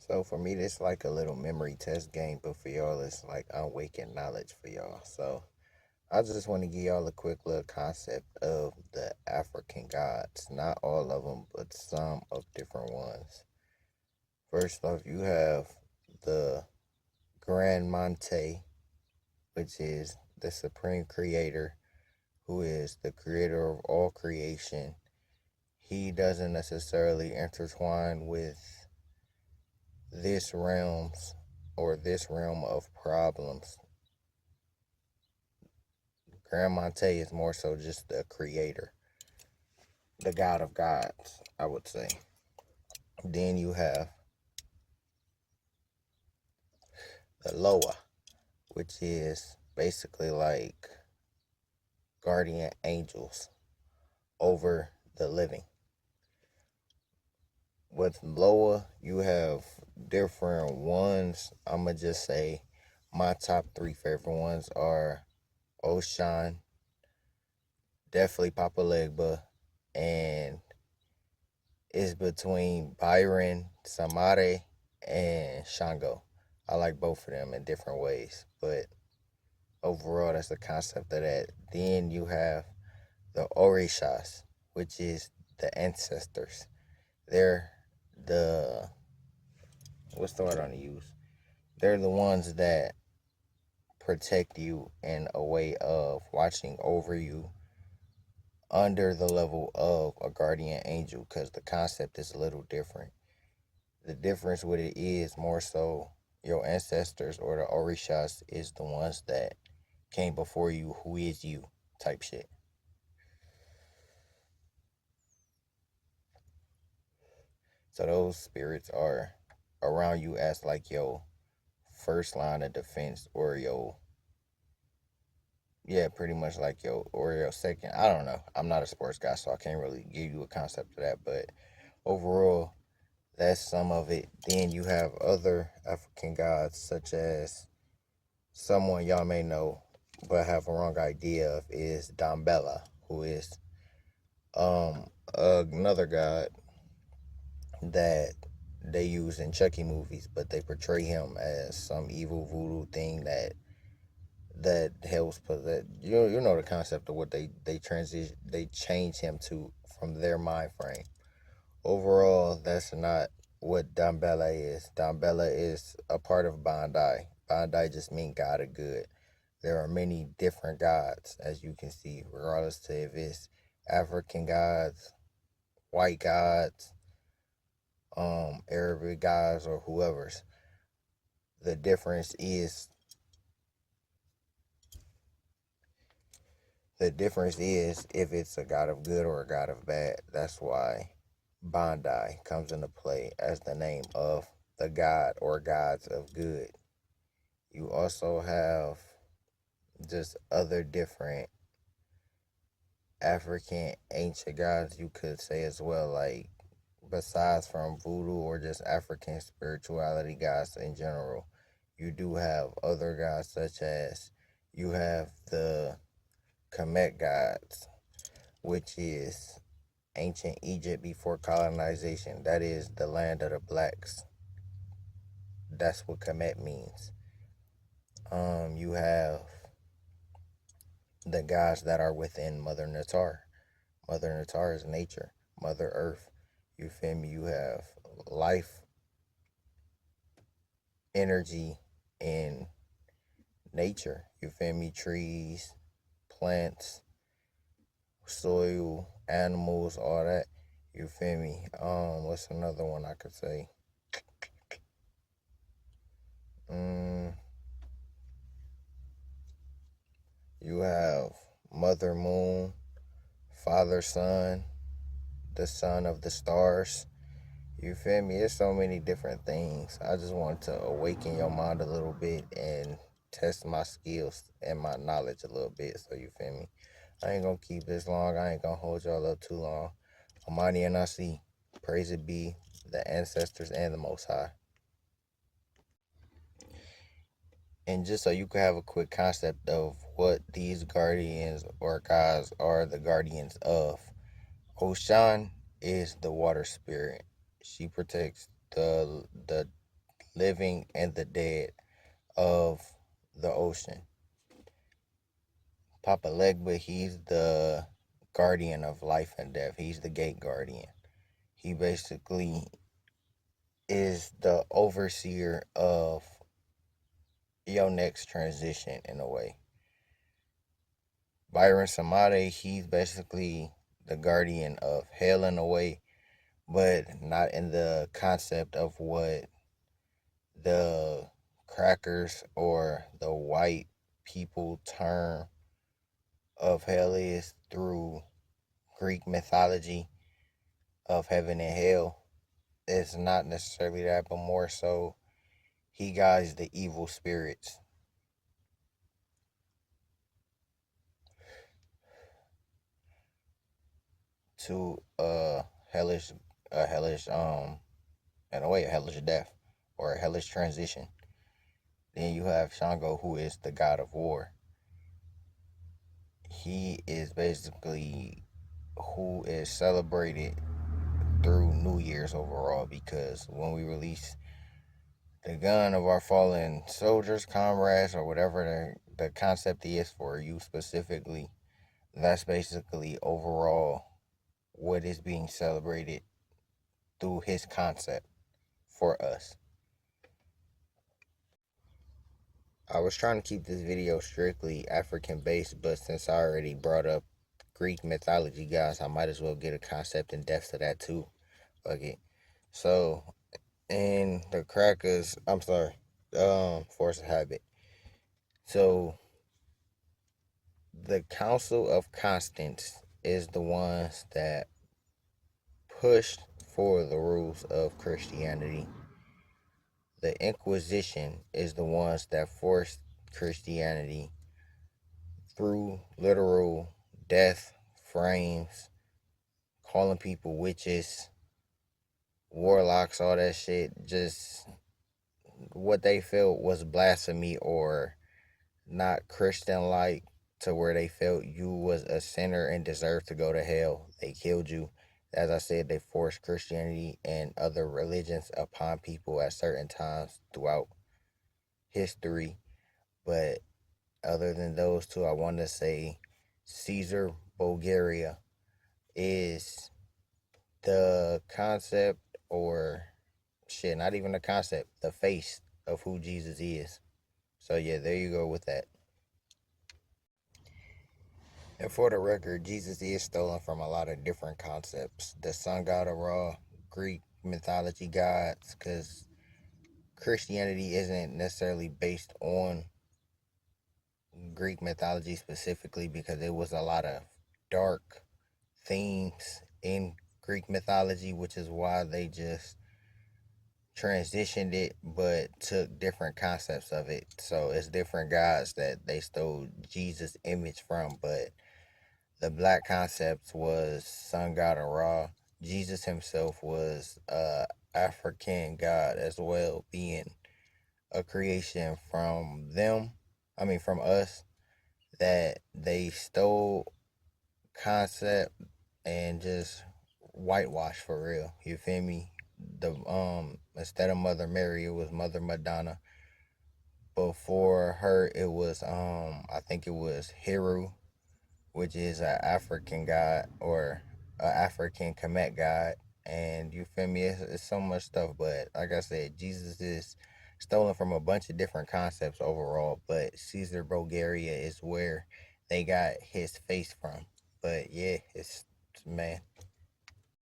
So for me, this like a little memory test game, but for y'all, it's like awakened knowledge for y'all. So I just want to give y'all a quick little concept of the African gods. Not all of them, but some of different ones. First off, you have the Grand Monte, which is the supreme creator, who is the creator of all creation. He doesn't necessarily intertwine with this realms or this realm of problems. Grand Monte is more so just the creator, the god of gods, I would say. Then you have the Loa, which is basically like guardian angels over the living. With Loa, you have different ones. I'm going to just say my top three favorite ones are Oshan, definitely Papa Legba, and it's between Byron, Samare, and Shango. I like both of them in different ways, but overall, that's the concept of that. Then you have the Orishas, which is the ancestors. They're the, what's the word I want to use? They're the ones that protect you in a way of watching over you under the level of a guardian angel, because the concept is a little different. The difference with it is more so your ancestors or the orishas is the ones that came before you, who is you type shit. So those spirits are around you as like your first line of defense, or your, yeah, pretty much like your second. I don't know. I'm not a sports guy, so I can't really give you a concept of that. But overall, that's some of it. Then you have other African gods, such as someone y'all may know but have a wrong idea of, is Dambella, who is another god that they use in Chucky movies, but they portray him as some evil voodoo thing that helps put that, you know the concept of what they change him to from their mind frame. Overall, that's not what Dambella is. Dambella is a part of Bandai. Bandai just means God of good. There are many different gods, as you can see, regardless to if it's African gods, white gods, Arabic gods, or whoever's. The difference is if it's a god of good or a god of bad. That's why Bandai comes into play as the name of the god or gods of good. You also have just other different African ancient gods, you could say as well, like besides from voodoo or just African spirituality gods in general. You do have other gods, such as you have the Kemet gods, which is ancient Egypt before colonization. That is the land of the blacks. That's what Kemet means. You have the gods that are within Mother Natar. Mother Natar is nature, Mother Earth. You feel me? You have life, energy in nature. You feel me? Trees, plants, soil, animals, all that. You feel me? What's another one I could say? Mm, you have Mother Moon, Father Sun, the Son of the Stars. You feel me? There's so many different things. I just want to awaken your mind a little bit and test my skills and my knowledge a little bit. So you feel me? I ain't gonna keep this long. I ain't gonna hold y'all up too long. Almighty and I see. Praise it be the ancestors and the Most High. And just so you can have a quick concept of what these guardians or gods are the guardians of. Oshan is the water spirit. She protects the living and the dead of the ocean. Papa Legba, he's the guardian of life and death. He's the gate guardian. He basically is the overseer of your next transition in a way. Byron Samade, he's basically the guardian of hell in a way, but not in the concept of what the crackers or the white people term of hell is through Greek mythology of heaven and hell. It's not necessarily that, but more so he guides the evil spirits to hellish in a way a hellish death or a hellish transition. Then you have Shango, who is the god of war. He is basically who is celebrated through New Year's overall, because when we release the gun of our fallen soldiers, comrades, or whatever the concept is for you specifically, that's basically overall what is being celebrated through his concept for us. I was trying to keep this video strictly African based, but since I already brought up Greek mythology, guys, I might as well get a concept in depth to that too. Fuck it. So, in the crackers, I'm sorry, force of habit. So, the Council of Constance is the ones that pushed for the rules of Christianity. The Inquisition is the ones that forced Christianity through literal death frames, calling people witches, warlocks, all that shit, just what they felt was blasphemy or not Christian like, to where they felt you was a sinner and deserved to go to hell. They killed you. As I said, they forced Christianity and other religions upon people at certain times throughout history. But other than those two, I want to say Caesar Bulgaria is the concept, or shit, not even the concept, the face of who Jesus is. So yeah, there you go with that. And for the record, Jesus is stolen from a lot of different concepts. The sun god of Ra, Greek mythology gods, because Christianity isn't necessarily based on Greek mythology specifically, because it was a lot of dark themes in Greek mythology, which is why they just transitioned it but took different concepts of it. So it's different gods that they stole Jesus' image from, but the black concept was sun god of Ra. Jesus himself was a African god as well, being a creation from them. I mean, from us, that they stole concept and just whitewash for real. You feel me? The instead of Mother Mary, it was Mother Madonna. Before her, it was I think it was Heru, which is an African god or a African Kemet god. And you feel me? It's so much stuff, but like I said, Jesus is stolen from a bunch of different concepts overall. But Caesar Bulgaria is where they got his face from. But yeah, it's man.